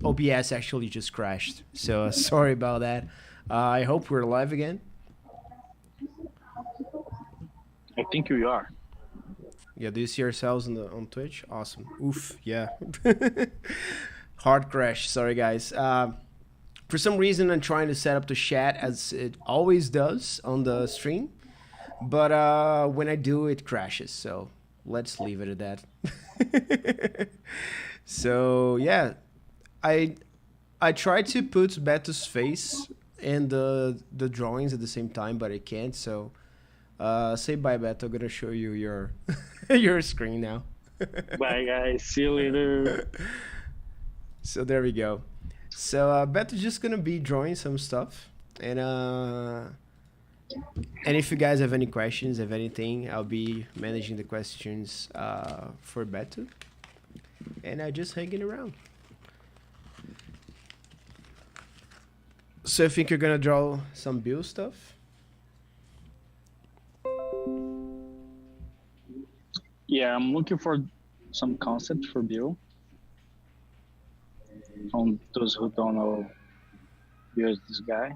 OBS actually just crashed, so sorry about that. I hope we're live again. I think we are. Yeah, do you see ourselves on Twitch? Awesome. Oof, yeah. Hard crash. Sorry, guys. For some reason, I'm trying to set up the chat as it always does on the stream, but when I do, it crashes. So let's leave it at that. So yeah, I I tried to put Betu's face in the drawings at the same time, but I can't. So say bye, Beto. I'm gonna show you your your screen now. Bye, guys. See you later. So there we go. So Beto's just gonna be drawing some stuff, and if you guys have any questions, have anything, I'll be managing the questions for Beto, and I just hanging around. So I think you're gonna draw some Bill stuff. Yeah, I'm looking for some concepts for Bill. On those who don't know, Bill is this guy.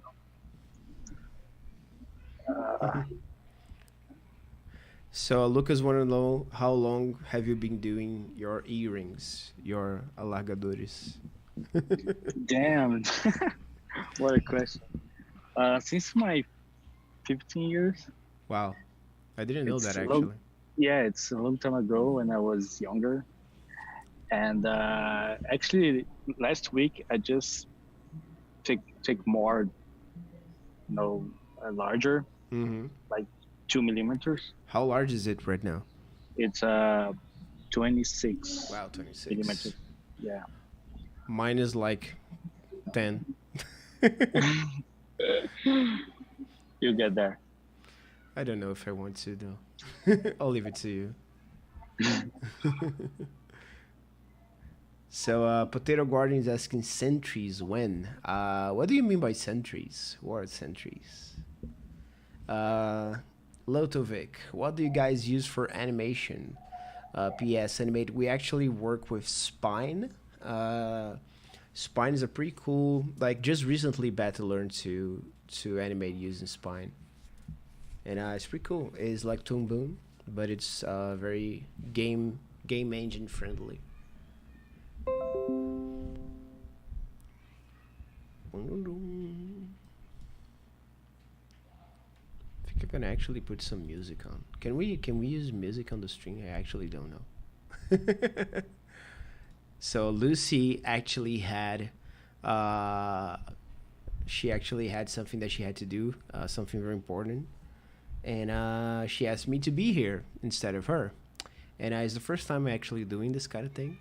So Lucas want to know how long have you been doing your earrings, your alargadores? Damn, what a question. Since my 15 years, Wow, I didn't know it's that a long, actually. yeah, it's a long time ago when I was younger. And actually, last week I just take more, larger, Mm-hmm. like 2 millimeters. How large is it right now? It's 26 Wow, 26. millimeters. Yeah. Mine is like 10. You get there. I don't know if I want to though. I'll leave it to you. So Potato Guardian is asking sentries when? What do you mean by sentries? What are sentries? Lotovic, what do you guys use for animation? PS Animate, we actually work with Spine. Spine is a pretty cool, like just recently Beta learned to animate using Spine. And it's pretty cool. It's like Toon Boom, but it's very game engine friendly. I think I'm gonna actually put some music on. Can we use music on the stream? I actually don't know. So Lucy actually had she actually had something that she had to do, something very important, and she asked me to be here instead of her. And it's the first time I'm actually doing this kind of thing,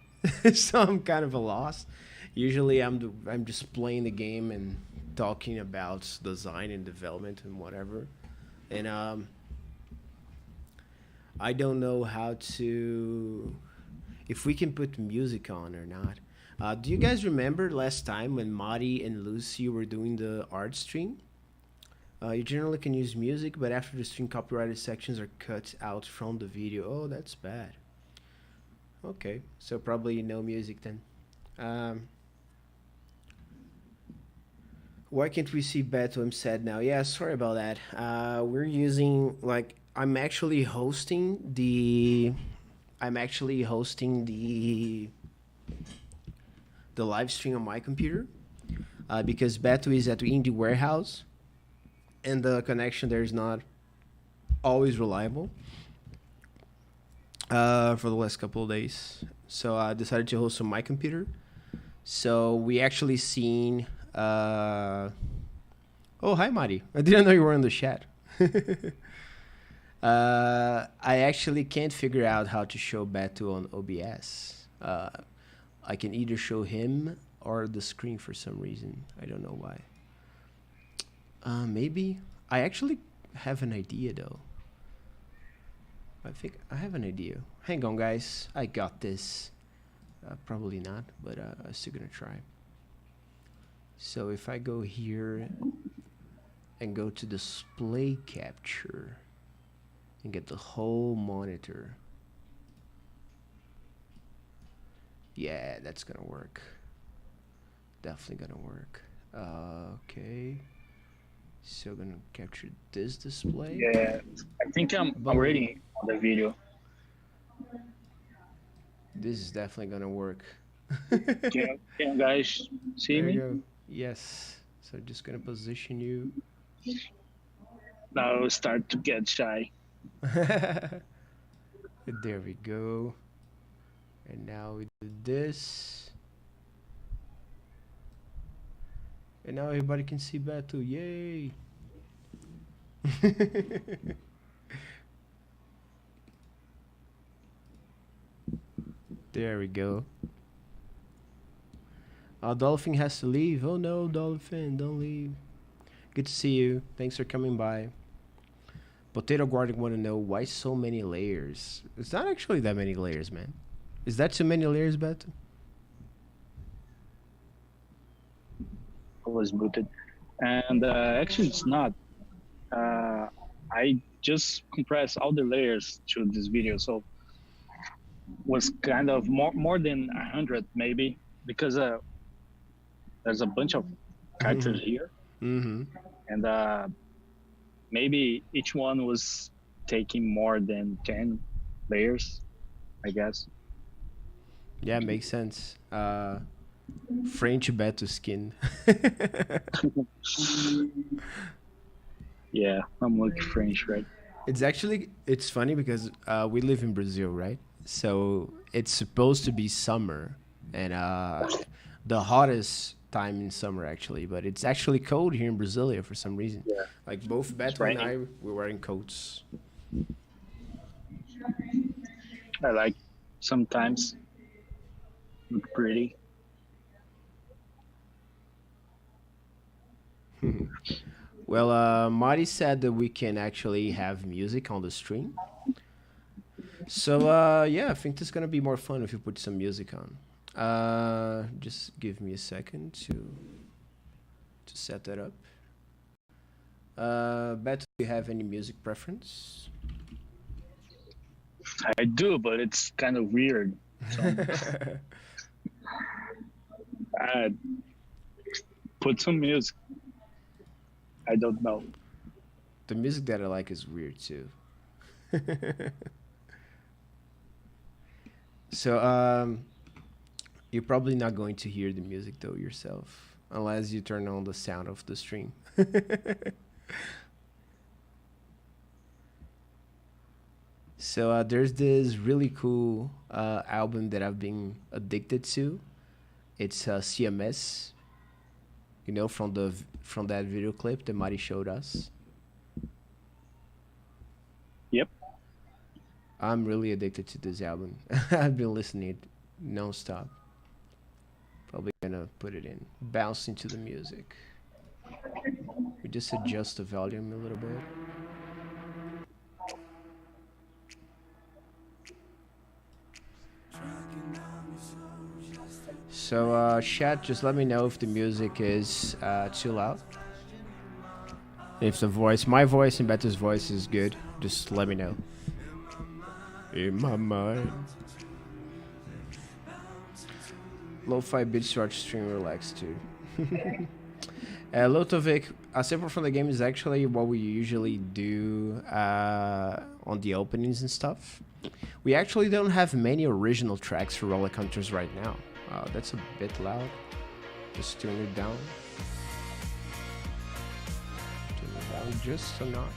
so I'm kind of a loss. Usually, I'm just playing the game and talking about design and development and whatever, and I don't know how to if we can put music on or not. Do you guys remember last time when Mari and Lucy were doing the art stream? You generally can use music, but after the stream, copyrighted sections are cut out from the video. Oh, that's bad. Okay, so probably no music then. Um, why can't we see Beto? I'm sad now. Yeah, sorry about that. We're using like I'm actually hosting the live stream on my computer because Beto is at the indie warehouse and the connection there is not always reliable for the last couple of days. So I decided to host on my computer. So we actually seen. Oh, hi, Mari. I didn't know you were in the chat. I actually can't figure out how to show Beto on OBS. I can either show him or the screen for some reason. I don't know why. Maybe. I actually have an idea though. I think I have an idea. Hang on, guys. I got this. Probably not, but I'm still gonna try. So if I go here and go to display capture and get the whole monitor. Yeah, that's gonna work. definitely gonna work. Okay. So gonna capture this display. Yeah, I think I'm Boom. ready on the video. This is definitely gonna work. Can you guys see There me? you go. Yes. So just gonna position you. Now start to get shy. There we go. And now we do this. And now everybody can see Betu. Yay! There we go. Dolphin has to leave. Oh no, Dolphin, don't leave. Good to see you. Thanks for coming by. Potato Guardian want to know why so many layers. It's not actually that many layers, man. Is that too many layers, Betu? I was booted, and actually it's not. I just compressed all the layers to this video, so was kind of more than 100 maybe, because there's a bunch of characters here, and maybe each one was taking more than 10 layers, I guess. Yeah, makes sense. French Betu skin. Yeah, I'm looking French, right? It's funny because we live in Brazil, right? So it's supposed to be summer and the hottest time in summer actually, but it's actually cold here in Brasilia for some reason. Yeah. Like both Beto and I, we're wearing coats. I like sometimes look pretty. Well, Marty said that we can actually have music on the stream. So yeah, I think this is gonna be more fun if you put some music on. Just give me a second to set that up. Beto, do you have any music preference? I do, but it's kind of weird. So put some music. I don't know. The music that I like is weird too. So you're probably not going to hear the music though yourself, unless you turn on the sound of the stream. So there's this really cool album that I've been addicted to. It's CMS, you know, from that video clip that Mari showed us. Yep. I'm really addicted to this album. I've been listening it non-stop. Probably gonna put it in, bounce into the music. We just adjust the volume a little bit. So chat, just let me know if the music is too loud. If the voice, my voice and Beto's voice is good, just let me know. In my mind. Lo-fi beats to watch stream relax too. Lotovic, separate from the game is actually what we usually do on the openings and stuff. We actually don't have many original tracks for Relic Hunters right now. That's a bit loud. Just tune it down. Tune it down just a notch.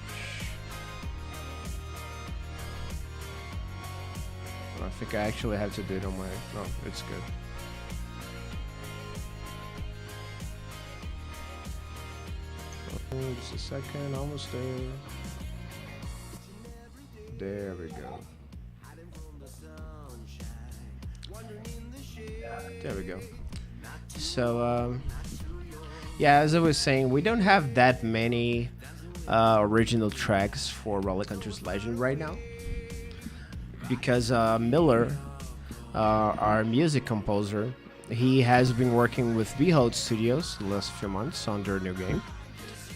I think I actually have to do it on my... No, it's good. Oh, just a second, almost there. There we go. There we go. So, yeah, as I was saying, we don't have that many original tracks for Relic Hunters Legend right now. Because Miller, our music composer, he has been working with Behold Studios the last few months on their new game.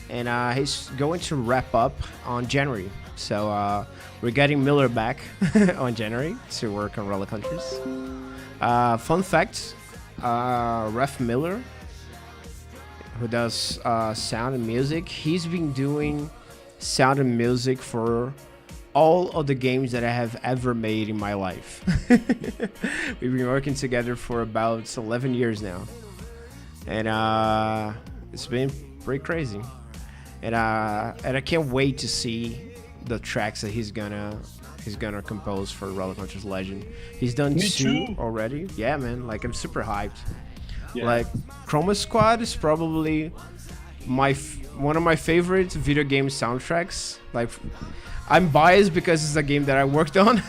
And he's going to wrap up on January. So we're getting Miller back on January to work on Relic Hunters. Fun fact, Ref Miller who does sound and music. He's been doing sound and music for all of the games that I have ever made in my life. We've been working together for about 11 years now, and it's been pretty crazy. And I can't wait to see the tracks that he's gonna compose for Relic Hunters Legend. He's done Me two too. already. Yeah, man. Like, I'm super hyped. Yeah. Like, Chroma Squad is probably one of my favorite video game soundtracks. Like, I'm biased because it's a game that I worked on,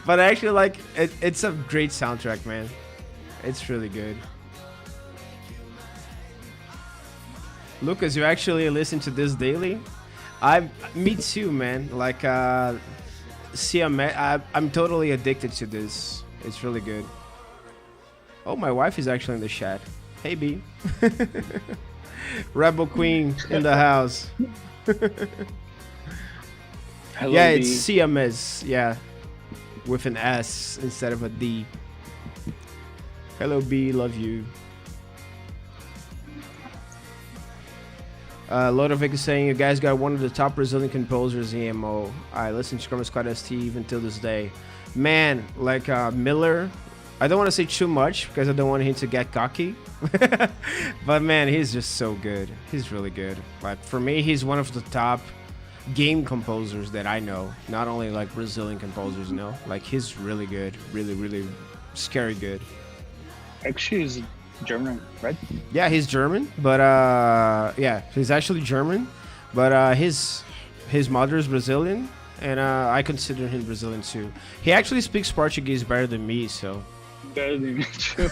but actually, like, it's a great soundtrack, man. It's really good. Lucas, you actually listen to this daily? Me too, man. Like, I'm totally addicted to this. It's really good. Oh, my wife is actually in the chat. Hey, B. Rebel Queen in the house. Hello, Yeah, B. it's CMS. Yeah, with an S instead of a D. Hello, B. Love you. Lodovic is saying, you guys got one of the top Brazilian composers in EMO. I listen to Chroma Squad ST even till this day. Man, like Miller, I don't want to say too much because I don't want him to get cocky. But man, he's just so good. He's really good. Like, for me, he's one of the top game composers that I know. Not only like Brazilian composers, you know. Like, he's really good. Really, really scary good. Actually, he's German, right? Yeah, he's German, but yeah, he's actually German, but his mother is Brazilian, and I consider him Brazilian too. He actually speaks Portuguese better than me, so. Better than me too.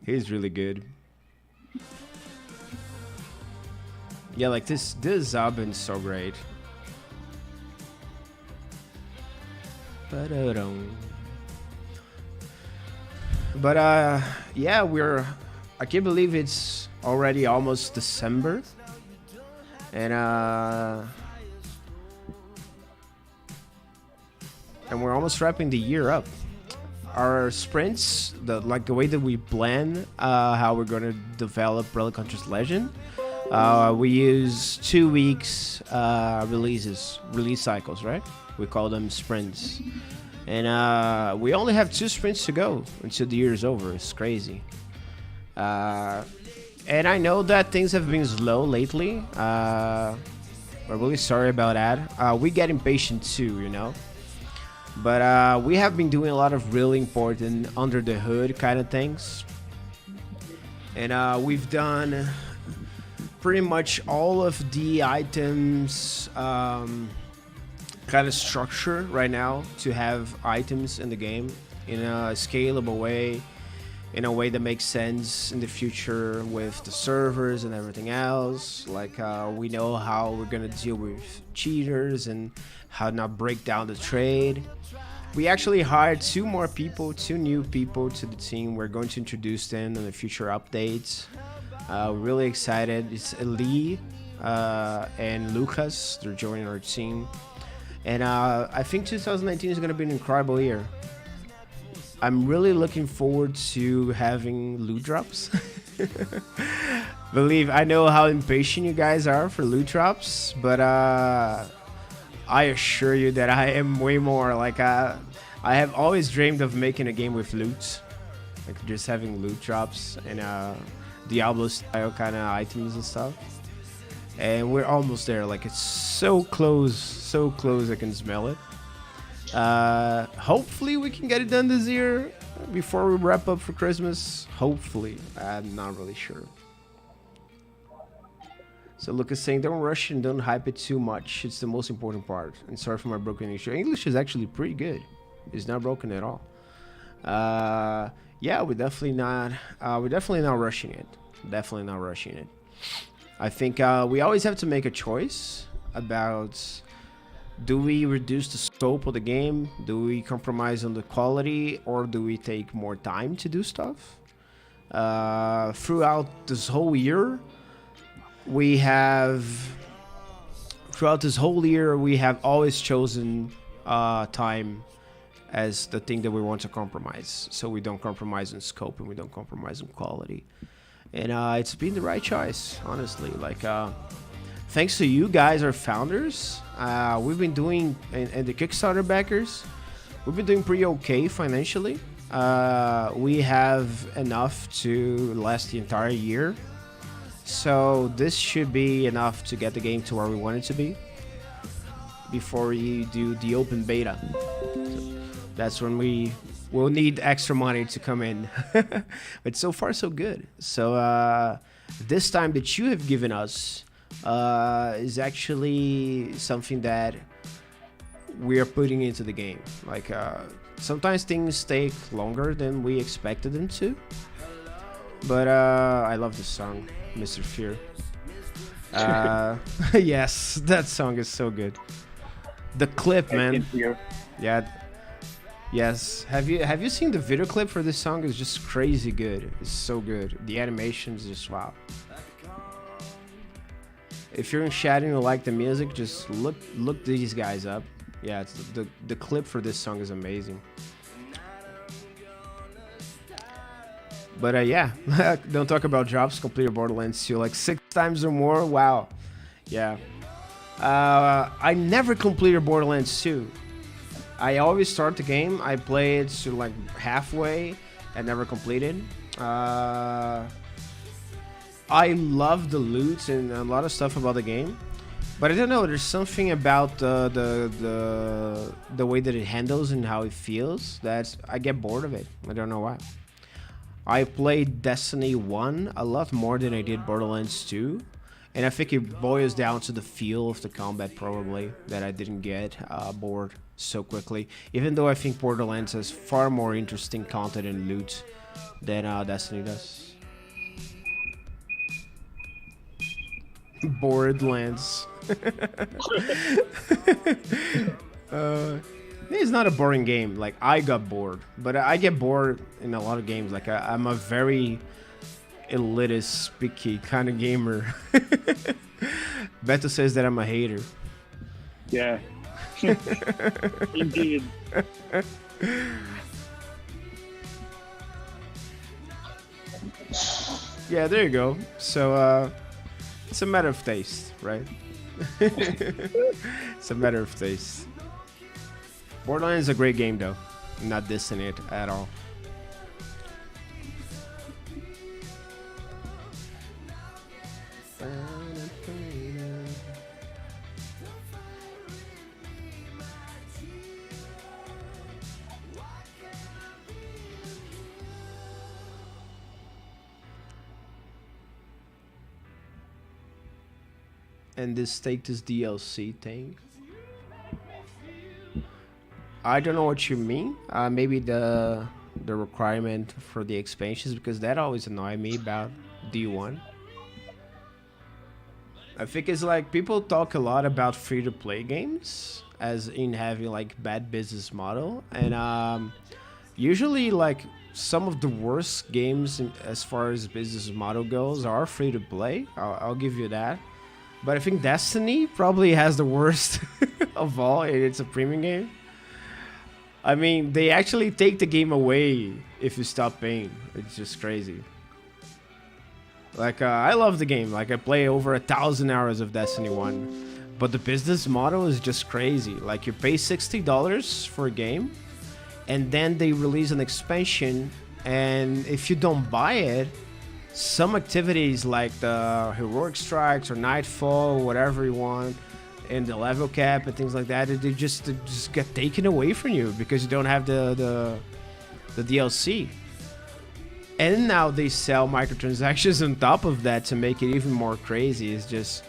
He's really good. Yeah, like this album is so great. But yeah, I can't believe it's already almost December, and we're almost wrapping the year up. Our sprints, the way that we plan how we're going to develop Relic Hunters Legend, we use 2 weeks release cycles, right? We call them sprints. And we only have 2 sprints to go until the year is over. It's crazy. And I know that things have been slow lately. We're really sorry about that. We get impatient too, you know. But we have been doing a lot of really important under the hood kind of things. And we've done pretty much all of the items kind of structure right now to have items in the game in a scalable way, in a way that makes sense in the future with the servers and everything else. Like, we know how we're gonna deal with cheaters and how not break down the trade. We actually hired 2 new people to the team. We're going to introduce them in the future updates. We're really excited. It's Eli and Lucas. They're joining our team. And I think 2019 is going to be an incredible year. I'm really looking forward to having loot drops. I know how impatient you guys are for loot drops, but I assure you that I am way more. Like, I have always dreamed of making a game with loot, like just having loot drops and Diablo style kind of items and stuff. And we're almost there. Like, it's so close I can smell it. Hopefully we can get it done this year before we wrap up for Christmas. Hopefully. I'm not really sure. So Lucas saying, don't rush and don't hype it too much. It's the most important part. And sorry for my broken English. Your English is actually pretty good. It's not broken at all. Yeah, we're definitely not rushing it. Definitely not rushing it. I think we always have to make a choice about, do we reduce the scope of the game? Do we compromise on the quality? Or do we take more time to do stuff? Throughout this whole year, we have always chosen time as the thing that we want to compromise. So we don't compromise on scope and we don't compromise on quality. And it's been the right choice, honestly. Like, thanks to you guys, our founders, we've been doing, and the Kickstarter backers, we've been doing pretty okay financially. We have enough to last the entire year. So this should be enough to get the game to where we want it to be before we do the open beta. So that's when we will need extra money to come in. But so far so good. So this time that you have given us is actually something that we are putting into the game. Like sometimes things take longer than we expected them to. But I love this song, Mr. Fear. Yes, that song is so good. The clip, man. Yeah. Yes. Have you seen the video clip for this song? It's just crazy good. It's so good. The animations just wow. If you're in chat and you like the music, just look these guys up. Yeah, it's the clip for this song is amazing. But yeah, don't talk about drops. Completed Borderlands 2 like 6 times or more. Wow. Yeah. I never completed Borderlands 2. I always start the game. I play it to like halfway and never completed. I love the loot and a lot of stuff about the game. But I don't know, there's something about the way that it handles and how it feels that I get bored of it. I don't know why. I played Destiny 1 a lot more than I did Borderlands 2. And I think it boils down to the feel of the combat probably, that I didn't get bored so quickly. Even though I think Borderlands has far more interesting content and loot than Destiny does. Borderlands. It's not a boring game. Like, I got bored. But I get bored in a lot of games. Like, I'm a very elitist, picky kind of gamer. Betu says that I'm a hater. Yeah. Indeed. Yeah, there you go. So, it's a matter of taste, right? It's a matter of taste. Borderlands is a great game, though. I'm not dissing it at all. And this status DLC thing, I don't know what you mean. Maybe the requirement for the expansions, because that always annoyed me about D1. I think it's like people talk a lot about free-to-play games as in having like bad business model, and usually like some of the worst games as far as business model goes are free-to-play. I'll give you that. But I think Destiny probably has the worst of all, and it's a premium game. I mean, they actually take the game away if you stop paying. It's just crazy. Like, I love the game. Like, I play over 1,000 hours of Destiny 1. But the business model is just crazy. Like, you pay $60 for a game, and then they release an expansion, and if you don't buy it, some activities like the Heroic Strikes or Nightfall, whatever you want, and the level cap and things like that, they just get taken away from you because you don't have the DLC. And now they sell microtransactions on top of that to make it even more crazy. It's just,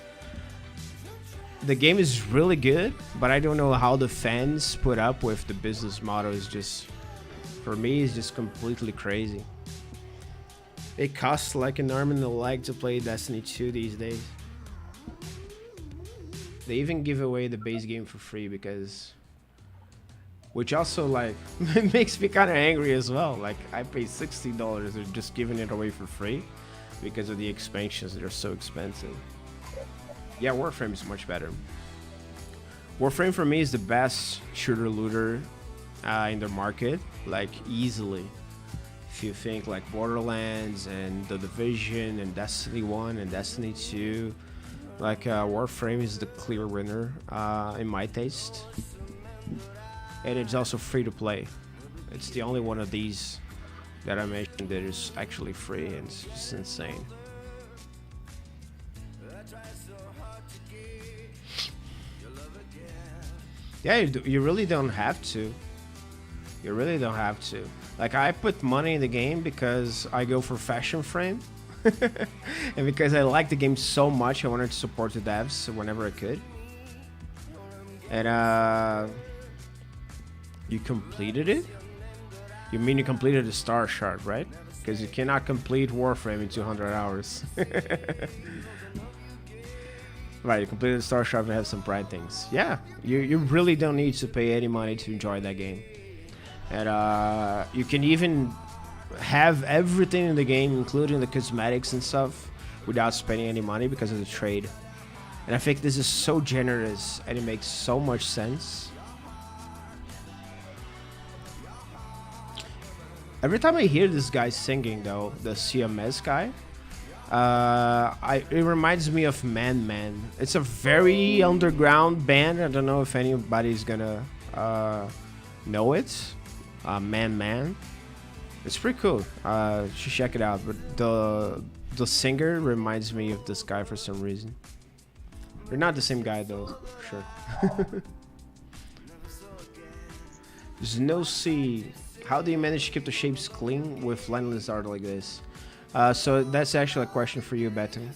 the game is really good, but I don't know how the fans put up with the business model. Is just, for me, it's just completely crazy. It costs like an arm and a leg to play Destiny 2 these days. They even give away the base game for free because... Which also like makes me kind of angry as well. Like, I paid $60, they're just giving it away for free because of the expansions that are so expensive. Yeah, Warframe is much better. Warframe for me is the best shooter looter in the market, like easily. If you think like Borderlands and The Division and Destiny 1 and Destiny 2, like Warframe is the clear winner in my taste. And it's also free to play. It's the only one of these that I mentioned that is actually free, and it's just insane. Yeah, you really don't have to. You really don't have to. Like, I put money in the game because I go for fashion frame. And because I like the game so much, I wanted to support the devs whenever I could. And you completed it? You mean you completed the star shard, right? Because you cannot complete Warframe in 200 hours. Right, you completed the star shard and have some pride things. Yeah, you really don't need to pay any money to enjoy that game. And you can even have everything in the game, including the cosmetics and stuff, without spending any money because of the trade. And I think this is so generous and it makes so much sense. Every time I hear this guy singing, though, the CMS guy, it reminds me of Man Man. It's a very underground band. I don't know if anybody's gonna know it. Man Man. It's pretty cool. You should check it out. But the singer reminds me of this guy for some reason. They're not the same guy though, for sure. There's no C. How do you manage to keep the shapes clean with lineless art like this? So that's actually a question for you, Betu.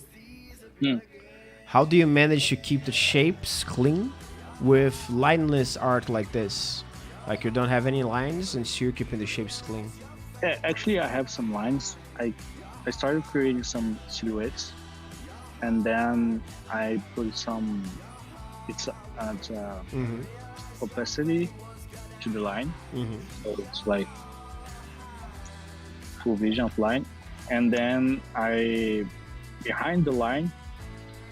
How do you manage to keep the shapes clean with lineless art like this? Like you don't have any lines and still keeping the shapes clean. Yeah, actually, I have some lines. I started creating some silhouettes, and then I put some opacity to the line, so it's like full vision of line. And then behind the line,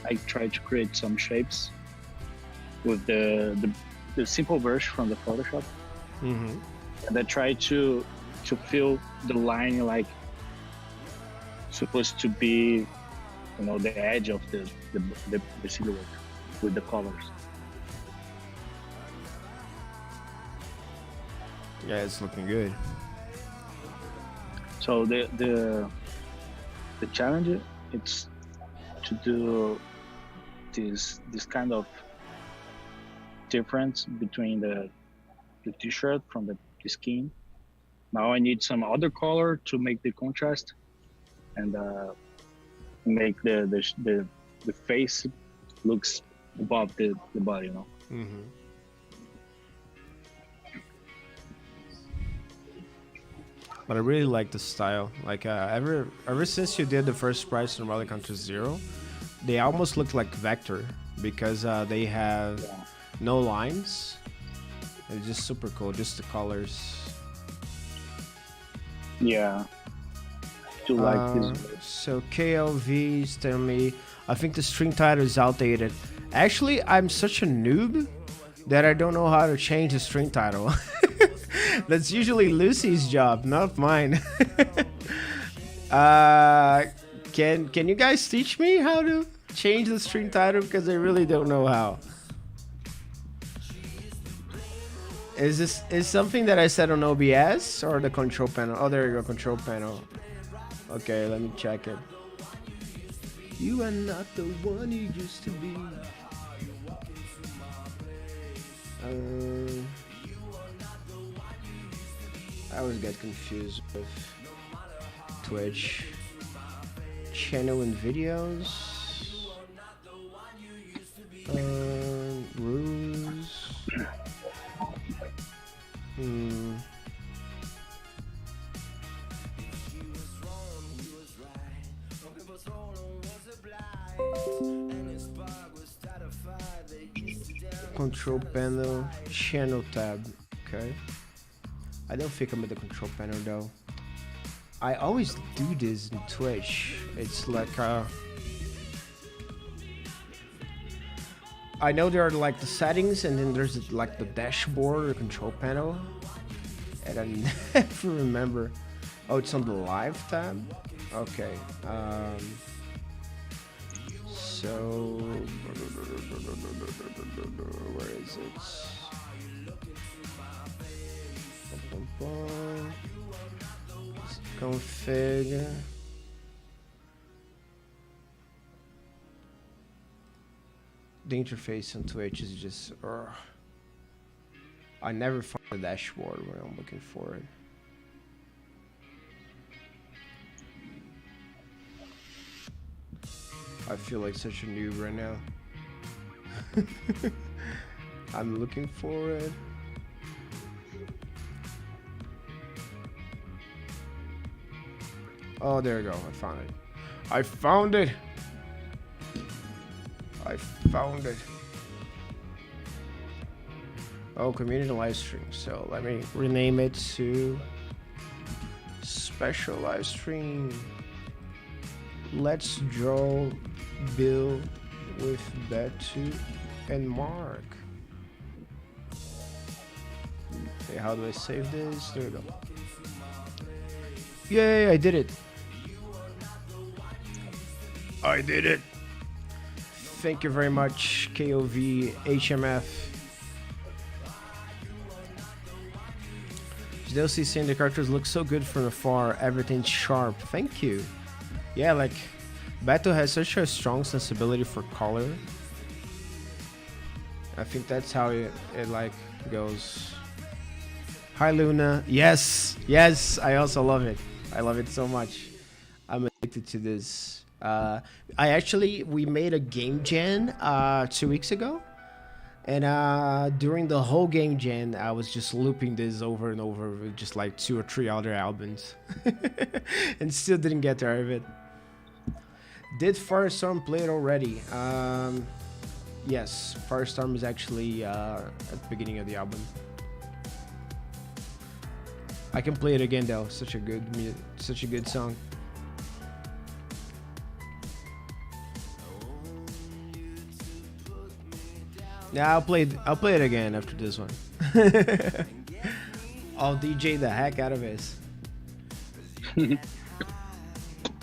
I try to create some shapes with the simple brush from the Photoshop, and I try to feel the line like supposed to be, the edge of the silhouette with the colors. Yeah, it's looking good. So the challenge it's to do this kind of difference between the t-shirt from the skin. Now I need some other color to make the contrast and make the face looks above the body, But I really like the style. Like ever since you did the first sprites in Relic Hunters Zero, they almost look like vector because they have no lines. It's just super cool, just the colors. Yeah. To like this. So KLV's telling me, I think the string title is outdated. Actually, I'm such a noob that I don't know how to change the string title. That's usually Lucy's job, not mine. Can you guys teach me how to change the string title? Because I really don't know how. Is something that I said on OBS or the control panel? Oh, there you go, control panel. Okay, let me check it. You are not the one you used to be. I always get confused with Twitch channel and videos. Rules. Control panel, channel tab. Okay. I don't think I'm at the control panel though. I always do this in Twitch. It's like I know there are like the settings and then there's like the dashboard or control panel. And I never remember. Oh, it's on the live tab? Okay. So... Where is it? Config. The interface on Twitch is just... I never find the dashboard when I'm looking for it. I feel like such a noob right now. I'm looking for it. Oh, there you go. I found it. I found it. I found it. Oh, community live stream. So let me rename it to special live stream. Let's draw Bill with Betu and Mark. Okay, how do I save this? There we go. Yay, I did it. I did it. Thank you very much, KOV HMF. Jdelcy saying the characters look so good from afar, everything's sharp. Thank you. Yeah, like Betu has such a strong sensibility for color. I think that's how it like goes. Hi Luna. Yes, yes, I also love it. I love it so much. I'm addicted to this. We made a game jam 2 weeks ago. And during the whole game jam, I was just looping this over and over with just like 2 or 3 other albums. And still didn't get tired of it. Did Firestorm play it already? Yes, Firestorm is actually at the beginning of the album. I can play it again though. Such a good song. Yeah, I'll play it again after this one. I'll DJ the heck out of this.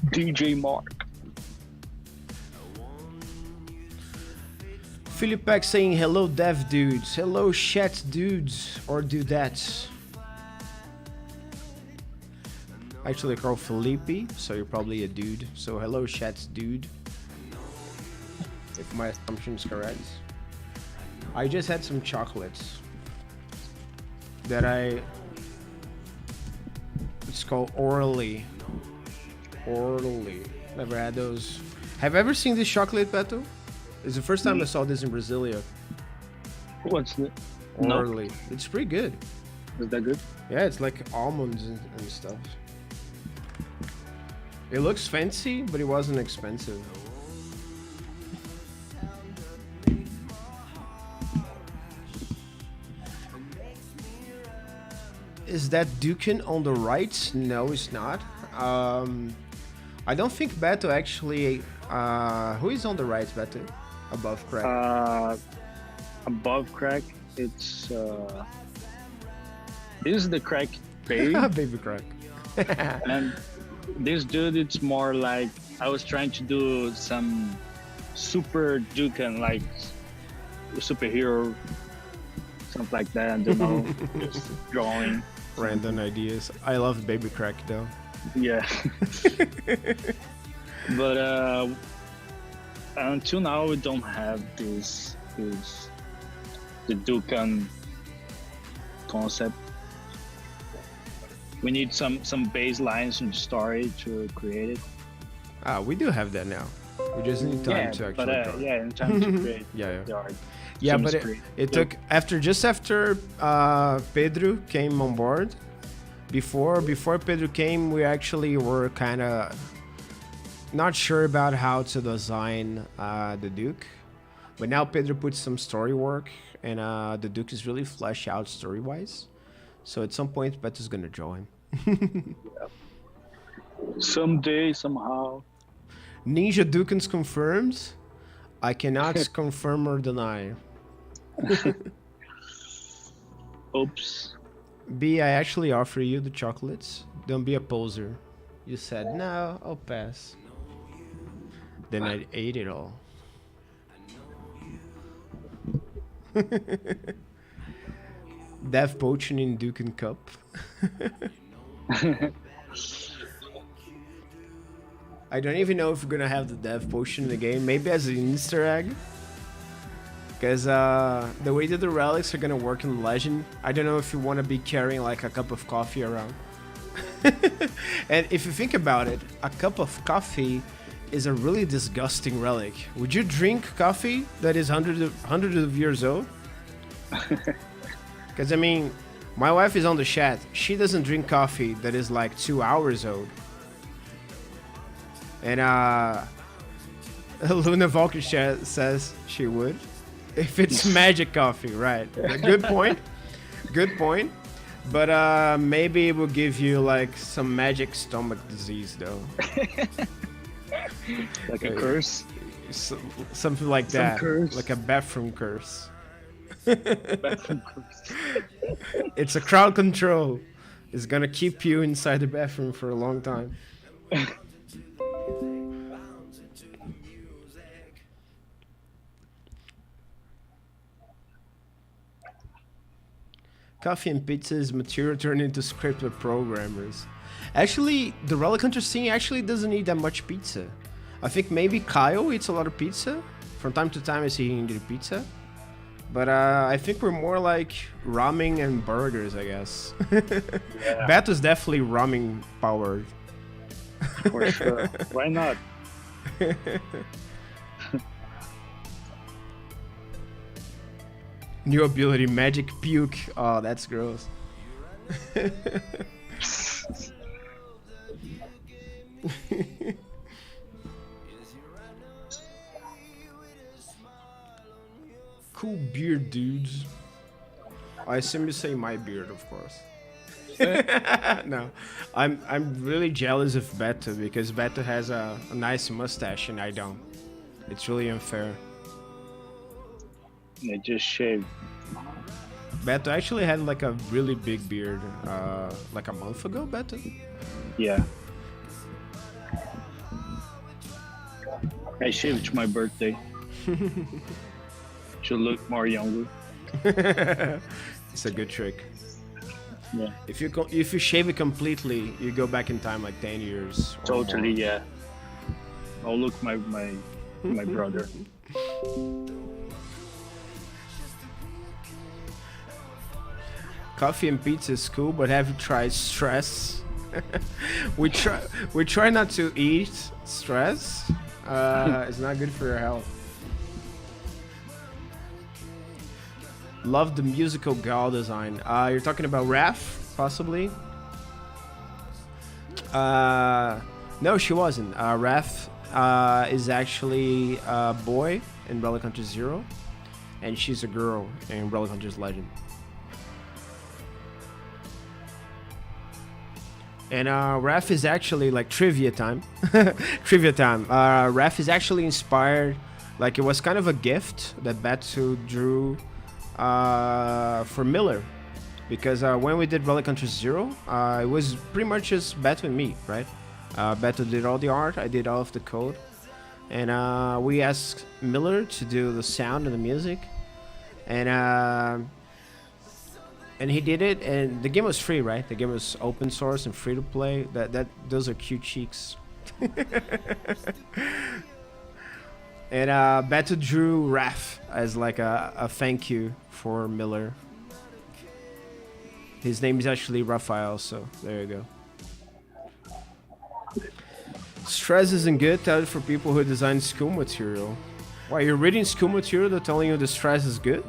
DJ Mark. Philip Peck saying hello dev dudes, hello chat dudes or dudettes. Actually, I call Felipe, so you're probably a dude. So hello chat dude. If my assumption is correct. I just had some chocolates that it's called Orally. Never had those. Have you ever seen this chocolate, Beto? It's the first time I saw this in Brasilia. What's it? Orally. No. It's pretty good. Is that good? Yeah, it's like almonds and stuff. It looks fancy, but it wasn't expensive. Is that Dukin on the right? No, it's not. I don't think Beto actually... who is on the right, Beto? Above Crack? Above Crack, it's... this is the Crack baby. Baby Crack. And this dude, it's more like... I was trying to do some super Dukin, like superhero, something like that. I don't know, just drawing. Random ideas. I love Baby Crack though. Yeah. But until now we don't have the Dukan concept. We need some baselines and story to create it. We do have that now. We just need time to actually draw. Yeah, in time to create yeah. the art. Yeah, but it took after Pedro came on board. Before Pedro came, we actually were kind of not sure about how to design the Duke. But now Pedro put some story work, and the Duke is really fleshed out story-wise. So at some point, Pedro's gonna draw him. Yeah. Someday, somehow. Ninja Dukens confirmed. I cannot confirm or deny. Oops. B, I actually offer you the chocolates. Don't be a poser. You said, no, I'll pass. Then I ate it all. Death potion in Duke and Cup. I don't even know if we're gonna have the death potion in the game. Maybe as an Easter egg. Because the way that the relics are gonna work in Legend, I don't know if you want to be carrying like a cup of coffee around. And if you think about it, a cup of coffee is a really disgusting relic. Would you drink coffee that is hundreds of years old? Because I mean, my wife is on the chat. She doesn't drink coffee that is like 2 hours old. And Luna Valkyrie says she would. If it's magic coffee, right. Good point. Good point. But maybe it will give you like some magic stomach disease though. Like a curse? Something like that. Curse. Like a bathroom curse. Bathroom curse. It's a crowd control. It's gonna keep you inside the bathroom for a long time. Coffee and pizza is material turned into scripted programmers. Actually, the Relic Hunters scene actually doesn't eat that much pizza. I think maybe Kyle eats a lot of pizza. From time to time I see him eat pizza. But I think we're more like ramen and burgers, I guess. Yeah. Betu's definitely ramen powered. For sure. Why not? New ability, magic puke. Oh, that's gross. Cool beard, dudes. I assume you say my beard, of course. No, I'm really jealous of Betu because Betu has a nice mustache and I don't. It's really unfair. I just shaved. Betu actually had like a really big beard like a month ago, Betu? Yeah. I shaved to my birthday. To look more younger. It's a good trick. Yeah. If you shave it completely, you go back in time like 10 years. Totally, yeah. I'll look my brother. Coffee and pizza is cool, but have you tried stress? we try not to eat stress. It's not good for your health. Love the musical gal design. You're talking about Raph, possibly? No, she wasn't. Raph is actually a boy in Relic Hunters Zero, and she's a girl in Relic Hunters Legend. And Raph is actually like trivia time. Trivia time. Raph is actually inspired, like it was kind of a gift that Betu drew for Miller, because when we did Relic Hunters Zero, it was pretty much just Betu and me, right? Betu did all the art, I did all of the code, and we asked Miller to do the sound and the music, and he did it, and the game was free, right? The game was open source and free to play. Those are cute cheeks. And Betu drew Raph as like a thank you for Miller. His name is actually Raphael, so there you go. Stress isn't good. Tell it for people who design school material. Why, you're reading school material, they're telling you the stress is good?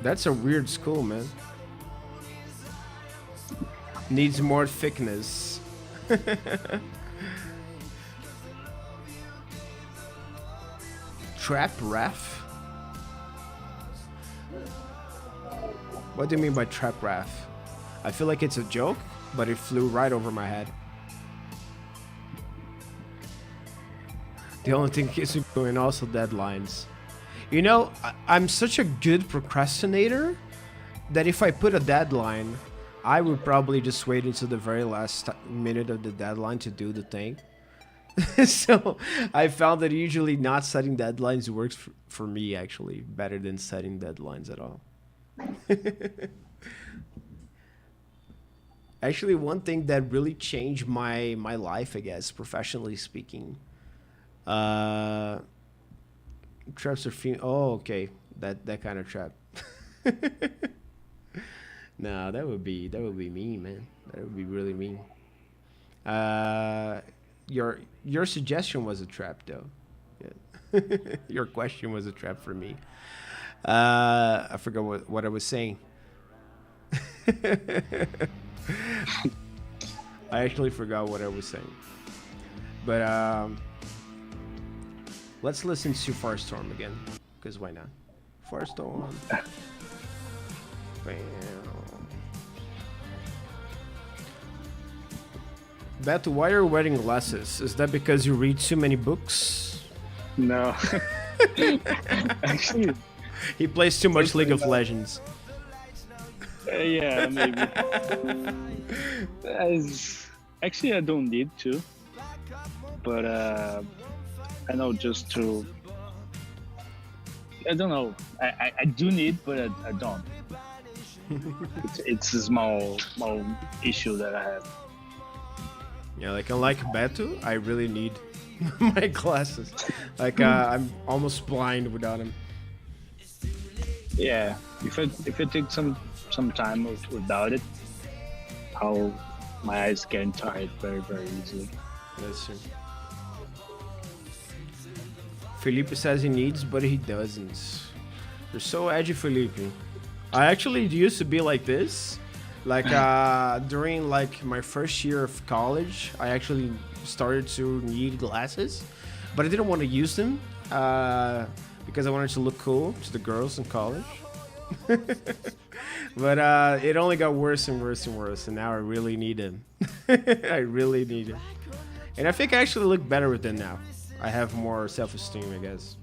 That's a weird school, man. Needs more thickness. Trap Raph? What do you mean by Trap Raph? I feel like it's a joke, but it flew right over my head. The only thing keeps me going, also deadlines. You know, I'm such a good procrastinator that if I put a deadline, I would probably just wait until the very last minute of the deadline to do the thing. So I found that usually not setting deadlines works for me actually better than setting deadlines at all. Actually, one thing that really changed my life, I guess, professionally speaking, traps are female. Oh, okay, that kind of trap. No, that would be mean, man. That would be really mean. Your suggestion was a trap, though. Yeah. Your question was a trap for me. I forgot what I was saying. I actually forgot what I was saying. But let's listen to Firestorm again, because why not? Firestorm. Bam. Betu, why are you wearing glasses? Is that because you read too many books? No. Actually, he plays too much League of Legends. Yeah, maybe. Actually, I don't need to. But I know just to. I don't know. I do need, but I don't. It's a small issue that I have. Yeah, like unlike Betu, I really need my glasses. Like I'm almost blind without them. Yeah, if I take some time without it, how my eyes get tired very easily. That's true. Felipe says he needs, but he doesn't. You're so edgy, Felipe. I actually used to be like this. Like during like my first year of college, I actually started to need glasses, but I didn't want to use them because I wanted to look cool to the girls in college. But it only got worse and worse and worse, and now I really need them. I really need them, and I think I actually look better with them now. I have more self-esteem, I guess.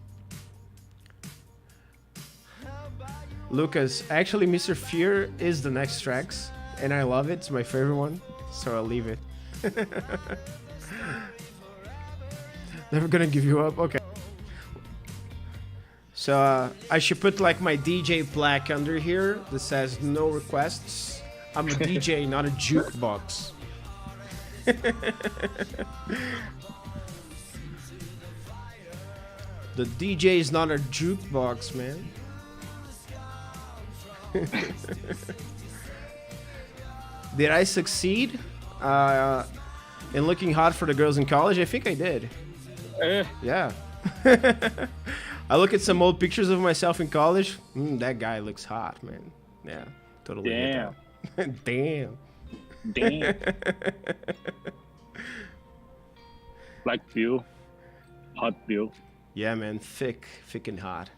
Lucas, actually, Mr. Fear is the next tracks, and I love it. It's my favorite one, so I'll leave it. Never gonna give you up. Okay. So I should put like my DJ plaque under here that says no requests. I'm a DJ, not a jukebox. The DJ is not a jukebox, man. Did I succeed in looking hot for the girls in college? I think I did. Yeah. I look at some old pictures of myself in college. That guy looks hot, man. Yeah, totally. Damn. Damn. Damn. Black view. Hot view. Yeah, man. Thick and hot.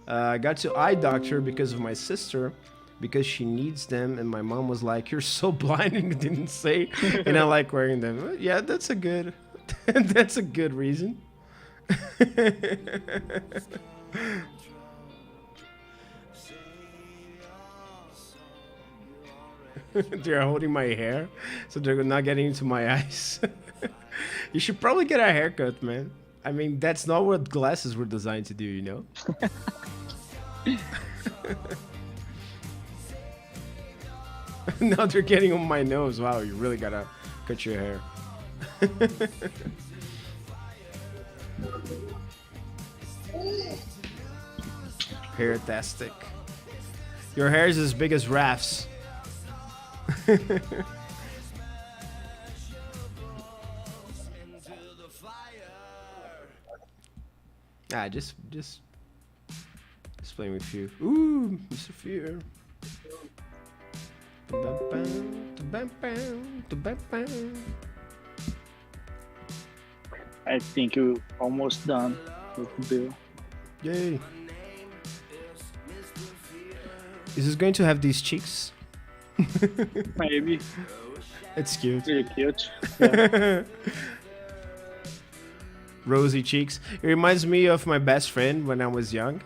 I got to eye doctor because of my sister, because she needs them, and my mom was like, "You're so blind," and didn't say, and I like wearing them. Yeah, that's a good reason. They're holding my hair, so they're not getting into my eyes. You should probably get a haircut, man. I mean, that's not what glasses were designed to do, you know? Now they're getting on my nose. Wow, you really gotta cut your hair. Hair-tastic. Your hair is as big as Raph's. Just playing with you. Ooh, Mr. Fear. I think you're almost done with the bill. Yay. Is this going to have these cheeks? Maybe. It's cute. Really cute. Yeah. Rosy cheeks. It reminds me of my best friend when I was young.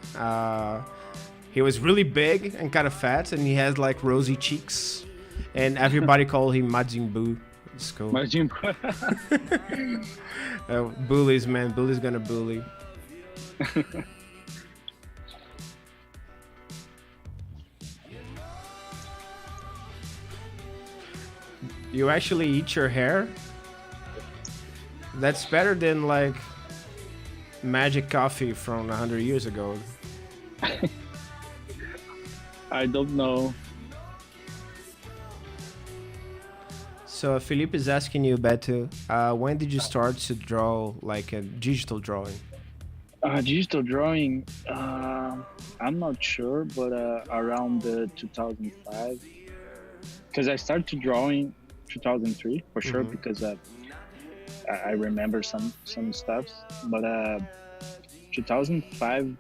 He was really big and kind of fat, and he had like rosy cheeks, and everybody called him Majin Buu. It's cool. Majin Bullies, man. Bullies gonna bully. You actually eat your hair? That's better than like magic coffee from 100 years ago. I don't know. So Felipe is asking you, Betu, when did you start to draw like a digital drawing? Digital drawing, I'm not sure, but around 2005. Because I started drawing 2003 for sure, because I remember some stuff, but 2005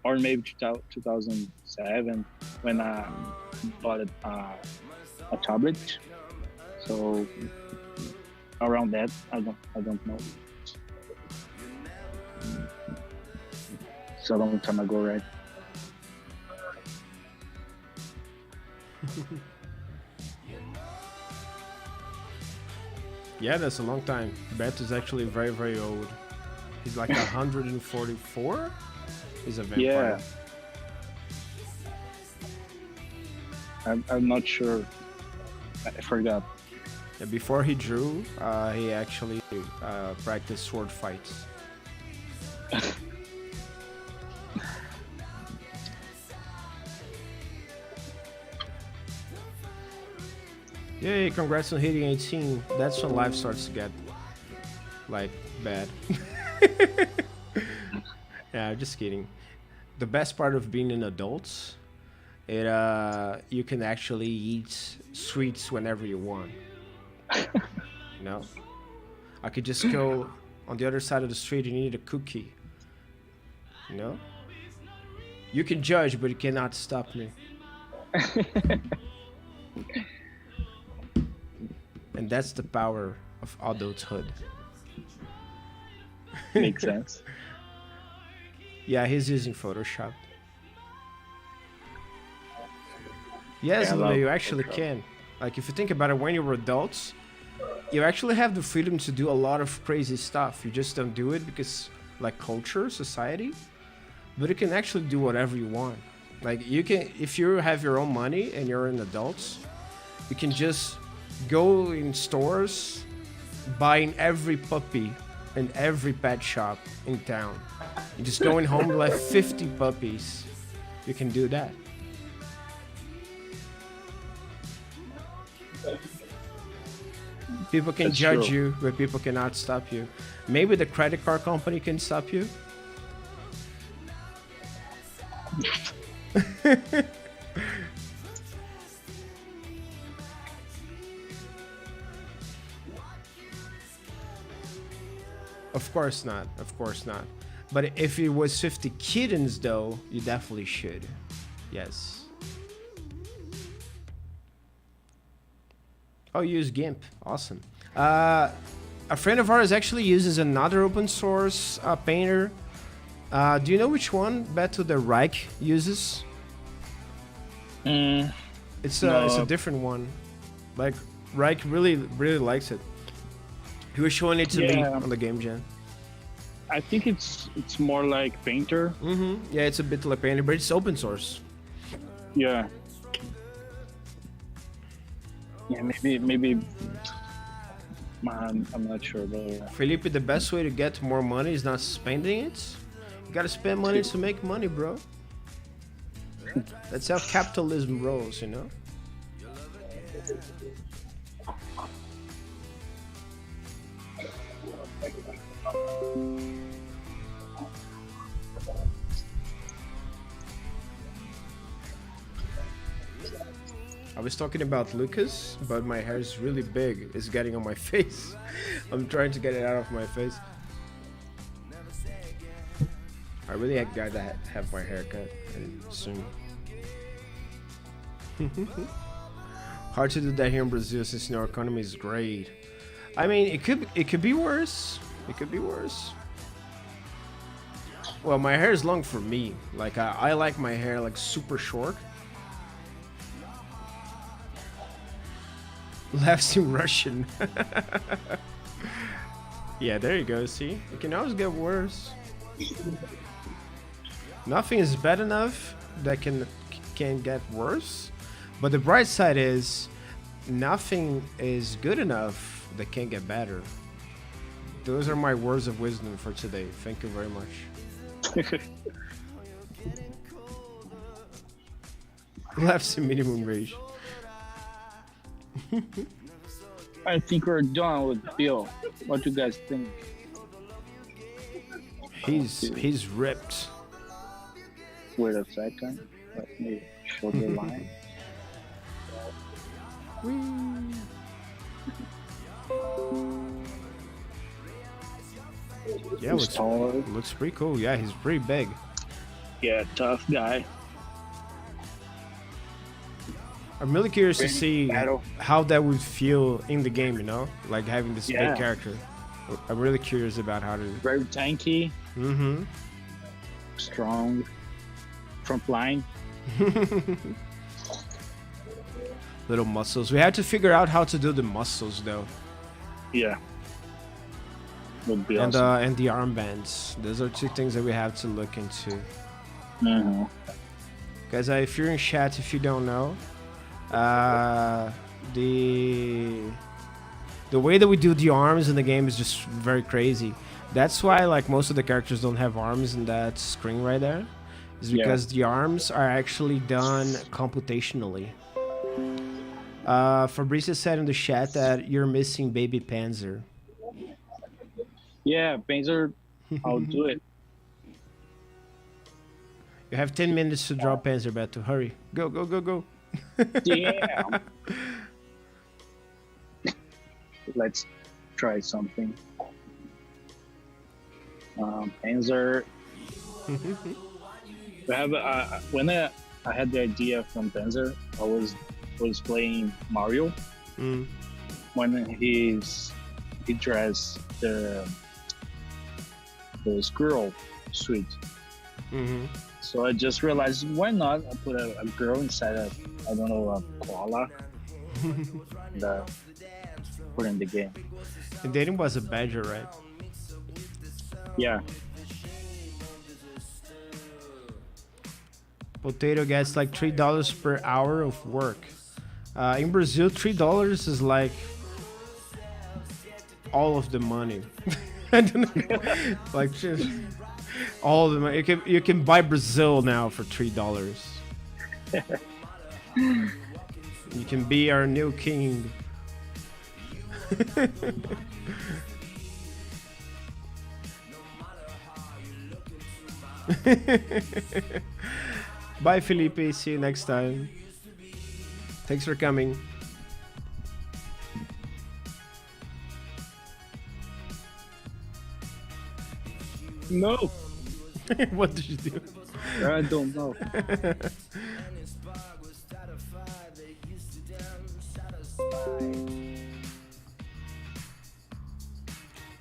or maybe 2007 when I bought a tablet. So around that, I don't know. It's a long time ago, right? Yeah, that's a long time. Betu is actually very, very old. He's like 144? He's a vampire. Yeah. I'm not sure. I forgot. Yeah, before he drew, he actually practiced sword fights. Yay, congrats on hitting 18. That's when life starts to get, like, bad. Yeah, just kidding. The best part of being an adult, you can actually eat sweets whenever you want. You know? I could just go on the other side of the street and eat a cookie. You know? You can judge, but you cannot stop me. And that's the power of adulthood. Makes sense. Yeah, he's using Photoshop. Yes, Yeah, Luna, you actually can. Like, if you think about it, when you're adults, you actually have the freedom to do a lot of crazy stuff. You just don't do it because, like, culture, society. But you can actually do whatever you want. Like, you can, if you have your own money and you're an adult, you can just go in stores, buying every puppy in every pet shop in town. You just going home with like 50 puppies. You can do that. People can judge you, but people cannot stop you. Maybe the credit card company can stop you. Of course not, of course not. But if it was 50 kittens though, you definitely should. Yes. Oh, you use GIMP. Awesome. A friend of ours actually uses another open source painter. Do you know which one, Betu, the Reich uses? It's a different one. Like, Reich really likes it. He was showing it to me on the game jam. I think it's more like Painter. Yeah, it's a bit like Painter, but it's open source. Yeah. Yeah, maybe. Man, I'm not sure, but Felipe, the best way to get more money is not spending it. You gotta spend money to make money, bro. That's how capitalism rolls, you know? I was talking about Lucas, but my hair is really big. It's getting on my face. I'm trying to get it out of my face. I really gotta have my hair cut soon. Hard to do that here in Brazil since our economy is great. I mean, it could be worse. It could be worse. Well, my hair is long for me. Like I like my hair like super short. Laughs in Russian. Yeah, there you go. See, it can always get worse. Nothing is bad enough that can get worse. But the bright side is, nothing is good enough that can get better. Those are my words of wisdom for today. Thank you very much. Laughs in minimum wage. I think we're done with Bill. What do you guys think? He's ripped. Wait a second. Let me show the line. Yeah, looks pretty cool. Yeah, he's pretty big. Yeah, tough guy. I'm really curious to see battle. how that would feel in the game, you know? Like having this big character. I'm really curious about how to... Very tanky. Mm-hmm. Strong. Front line. Little muscles. We had to figure out how to do the muscles, though. Yeah. Would be and awesome. And the armbands. Those are two things that we have to look into. Mm-hmm. Guys, if you're in chat, if you don't know, the way that we do the arms in the game is just very crazy. That's why like most of the characters don't have arms in that screen right there. Is because the arms are actually done computationally. Fabricio said in the chat that you're missing Baby Panzer. Yeah, Panzer, I'll do it. You have 10 minutes to draw Panzer, Betu. Hurry. Go, go, go, go. Damn. Let's try something. Panzer. We have when I had the idea from Panzer, I was playing Mario. When he dressed the squirrel suit. So I just realized, why not I put a girl inside of, I don't know, a koala and put in the game. And dating was a badger, right? Yeah. Potato gets like $3 per hour of work. In Brazil, $3 is like all of the money. I don't know. Like just all of the money. You can buy Brazil now for $3. You can be our new king. Bye, Felipe. See you next time. Thanks for coming. No. What did you do? I don't know.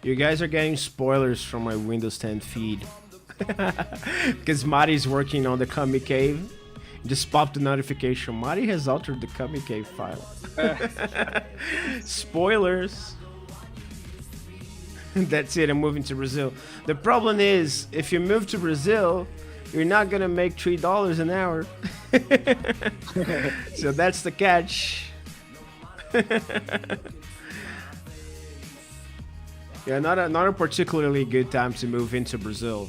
You guys are getting spoilers from my Windows 10 feed. Because Mari's working on the Kami Cave. Just popped the notification. Mari has altered the Kami Cave file. Spoilers. That's it, I'm moving to Brazil. The problem is, if you move to Brazil, you're not gonna make $3 an hour. So that's the catch. Yeah, not a particularly good time to move into Brazil.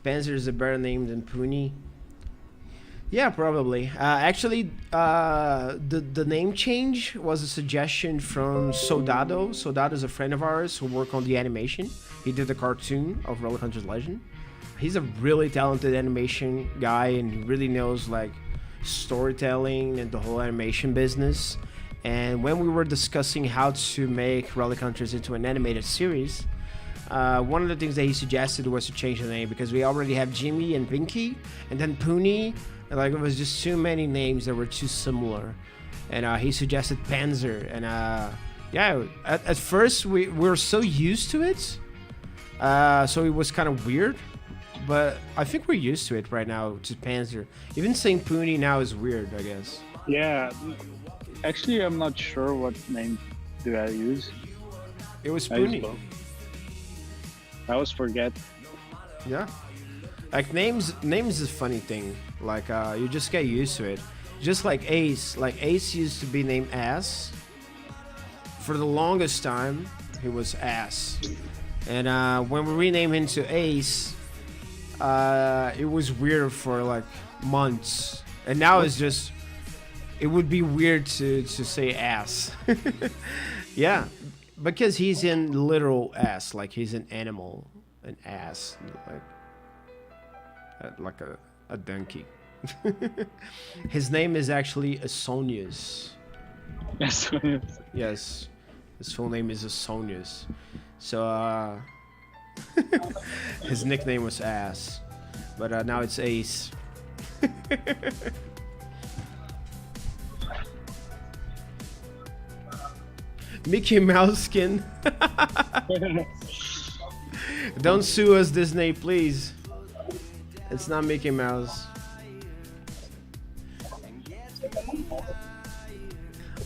Panzer is a better name than Puni. Yeah, probably. Actually, the name change was a suggestion from Soldado. Soldado is a friend of ours who worked on the animation. He did the cartoon of Relic Hunters Legend. He's a really talented animation guy and he really knows like storytelling and the whole animation business. And when we were discussing how to make Relic Hunters into an animated series, one of the things that he suggested was to change the name because we already have Jimmy and Pinky, and then Puni, and like it was just too many names that were too similar. And he suggested Panzer, and Yeah, at first we were so used to it, so it was kind of weird. But I think we're used to it right now, to Panzer. Even saying Puni now is weird, I guess. Yeah, actually, I'm not sure what name do I use. It was I use Puni. both. I always forget. Yeah. Like names is a funny thing. Like you just get used to it. Just like Ace. Like Ace used to be named Ass. For the longest time, he was Ass. And when we renamed him to Ace, it was weird for like months. And now it's just, it would be weird to say ass. Yeah, because he's in literal ass, like he's an animal, an ass, like a donkey. His name is actually Asonius. Yes. Yes, his full name is Asonius. So his nickname was Ass, but now it's Ace. Mickey Mouse skin. Don't sue us, Disney, please. It's not Mickey Mouse.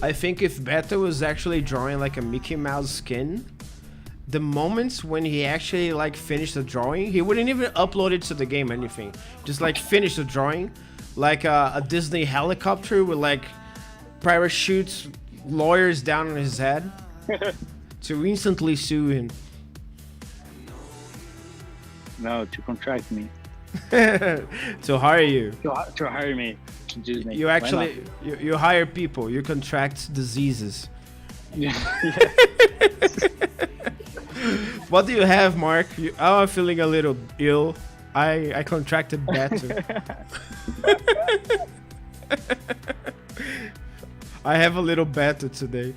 I think if Betu was actually drawing like a Mickey Mouse skin, the moments when he actually like finished the drawing, he wouldn't even upload it to the game, anything. Just like finish the drawing, like a Disney helicopter with like parachutes, lawyers down on his head to instantly sue him. No, to contract me. To hire you. To hire me. Disney. You actually you hire people. You contract diseases. Yeah. What do you have, Mark? Oh, I'm feeling a little ill. I contracted Betu. I have a little Betu today.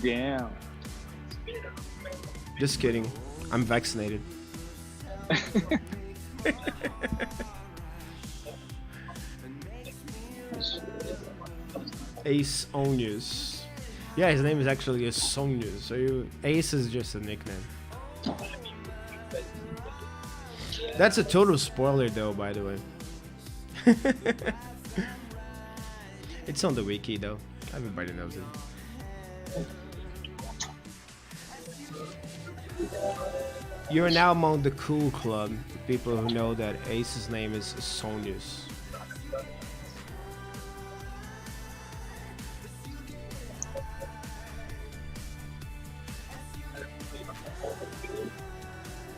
Damn. Just kidding. I'm vaccinated. Ace Onius. Yeah, his name is actually Asonius. So Ace is just a nickname. That's a total spoiler, though, by the way. It's on the wiki, though. Everybody knows it. You are now among the cool club, the people who know that Ace's name is Asonius.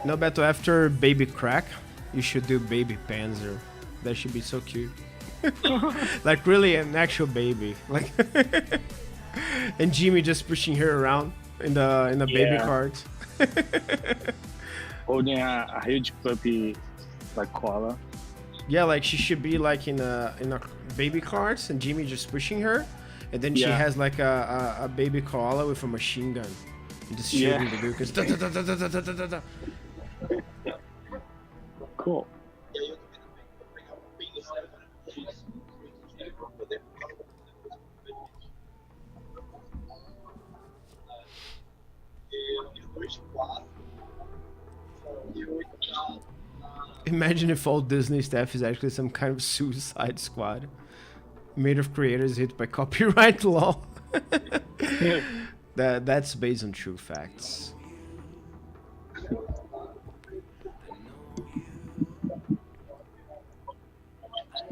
No, Beto, after Baby Crack, you should do Baby Panzer. That should be so cute. Like really an actual baby. Like and Jimmy just pushing her around in the baby cart. Holding a huge puppy like koala. Yeah, like she should be like in a baby cart and Jimmy just pushing her, and then she has like a baby koala with a machine gun and just shooting the dude. Da, da, da, da, da, da, da, da. Cool. Imagine if all Disney staff is actually some kind of suicide squad made of creators hit by copyright law. That's based on true facts.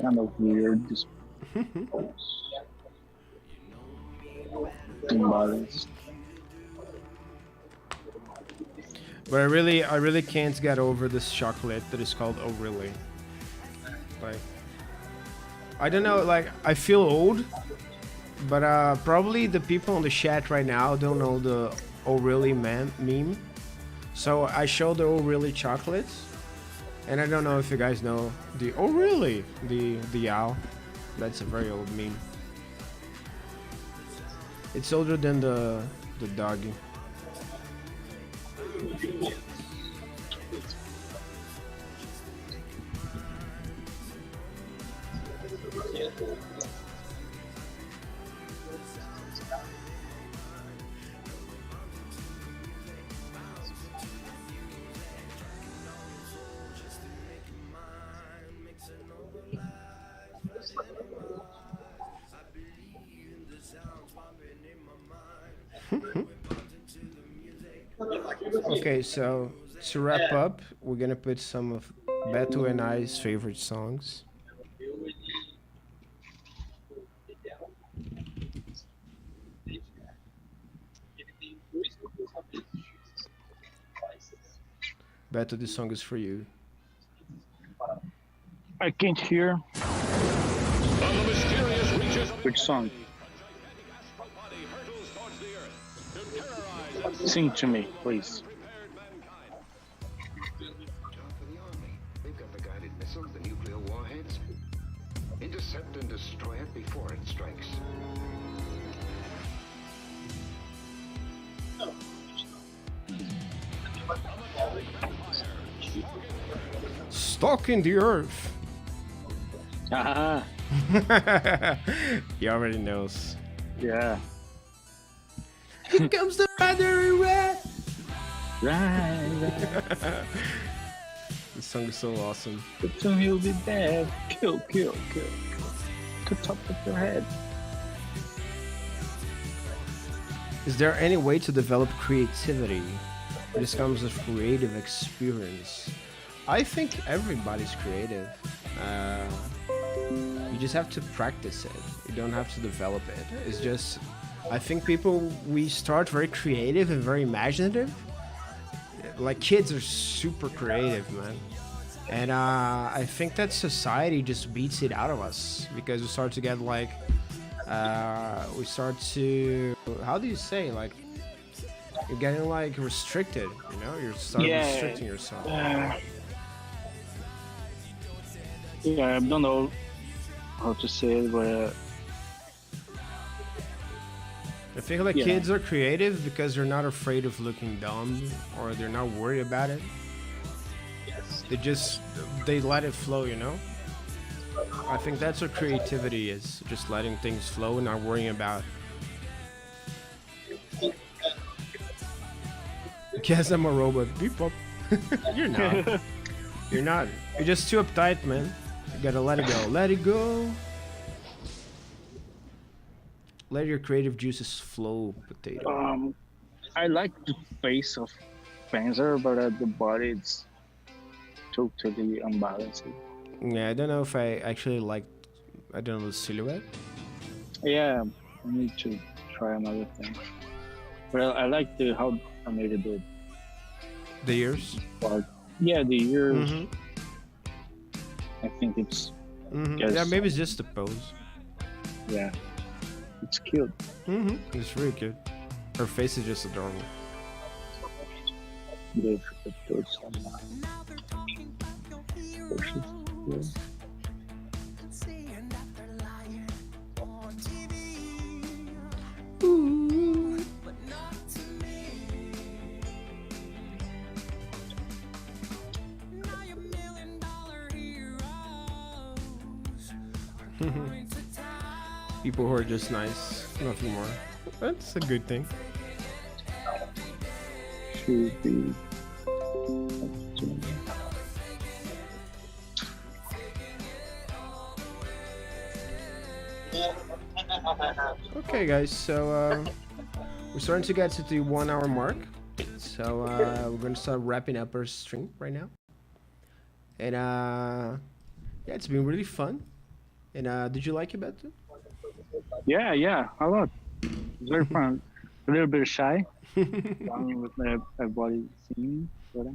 Kind of weird. This imbalance. But I really can't get over this chocolate that is called Oh Really. Like, I don't know, like, I feel old, but probably the people on the chat right now don't know the Oh Really meme. So I show the Oh Really chocolates, and I don't know if you guys know the Oh Really, the owl. That's a very old meme. It's older than the doggy. Okay, so to wrap up, we're gonna put some of Beto and I's favorite songs. Beto, this song is for you. I can't hear. From the mysterious reaches of Which song? gigantic astral body hurtles towards the earth to terrorize and Sing to me, please. prepared mankind. Job for the army. They've got the guided missiles, the nuclear warheads. Intercept and destroy it before it strikes. Stuck in the earth. Ah, He already knows. yeah. Here comes the rider in red. Right. This song is so awesome. But soon you'll be dead. Kill, kill, kill. To top of your head. Is there any way to develop creativity? This comes with creative experience. I think everybody's creative. You just have to practice it. You don't have to develop it. It's just, I think people, we start very creative and very imaginative. Like kids are super creative, man. And I think that society just beats it out of us because we start to get like, we start to, how do you say, like, you're getting like restricted, you know? You're starting restricting yourself. Yeah, I don't know how to say it, but I think like Yeah. kids are creative because they're not afraid of looking dumb or they're not worried about it. They let it flow, you know? I think that's what creativity is, just letting things flow and not worrying about. Guess I'm a robot. Beep up. You're not. You're not. You're just too uptight, man. You gotta let it go. Let it go. Let your creative juices flow, potato. I like the face of Panzer, but the body it's totally unbalanced. Yeah, I don't know if I actually like. I don't know the silhouette. Yeah, I need to try another thing. But I like the how I made it. The ears. But yeah, the ears. Mm-hmm. I think it's Mm-hmm. Yeah, maybe it's just the pose. yeah, it's cute. Mm-hmm. It's really good. Her face is just adorable. Good for those horses. People who are just nice, nothing more. That's a good thing. Should be. Okay, guys, so we're starting to get to the 1 hour mark. So we're going to start wrapping up our stream right now. And yeah, it's been really fun. And did you like it, Betu? Yeah, a lot. It's very fun. A little bit shy. With my body singing, but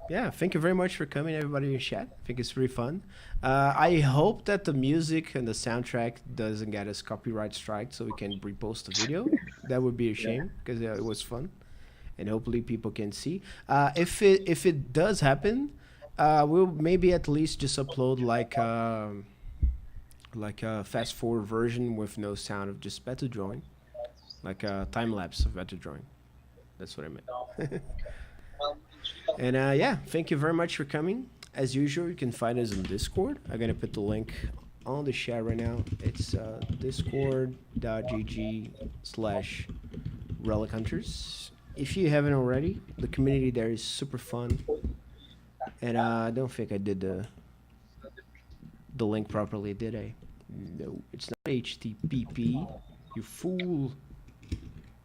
Yeah, thank you very much for coming, everybody in chat. I think it's really fun. I hope that the music and the soundtrack doesn't get us copyright strike so we can repost the video. That would be a shame because it was fun, and hopefully people can see. If it does happen, we'll maybe at least just upload like a fast forward version with no sound of just Betu drawing, like a time lapse of Betu drawing. That's what I meant. And yeah, thank you very much for coming. As usual, you can find us on Discord. I'm gonna put the link on the chat right now. It's discord.gg/Relic Hunters. If you haven't already, the community there is super fun. And I don't think I did the link properly, did I? No, it's not HTTP. You fool.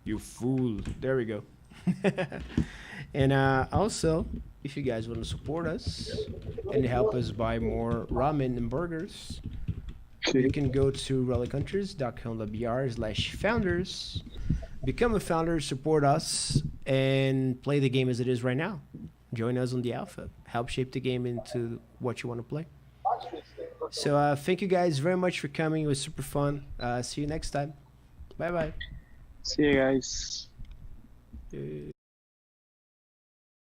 You fool. There we go. And also, if you guys want to support us and help us buy more ramen and burgers, you can go to relichunters.com.br/founders, become a founder, support us, and play the game as it is right now. Join us on the alpha. Help shape the game into what you want to play. So thank you guys very much for coming. It was super fun. See you next time. Bye-bye. See you guys.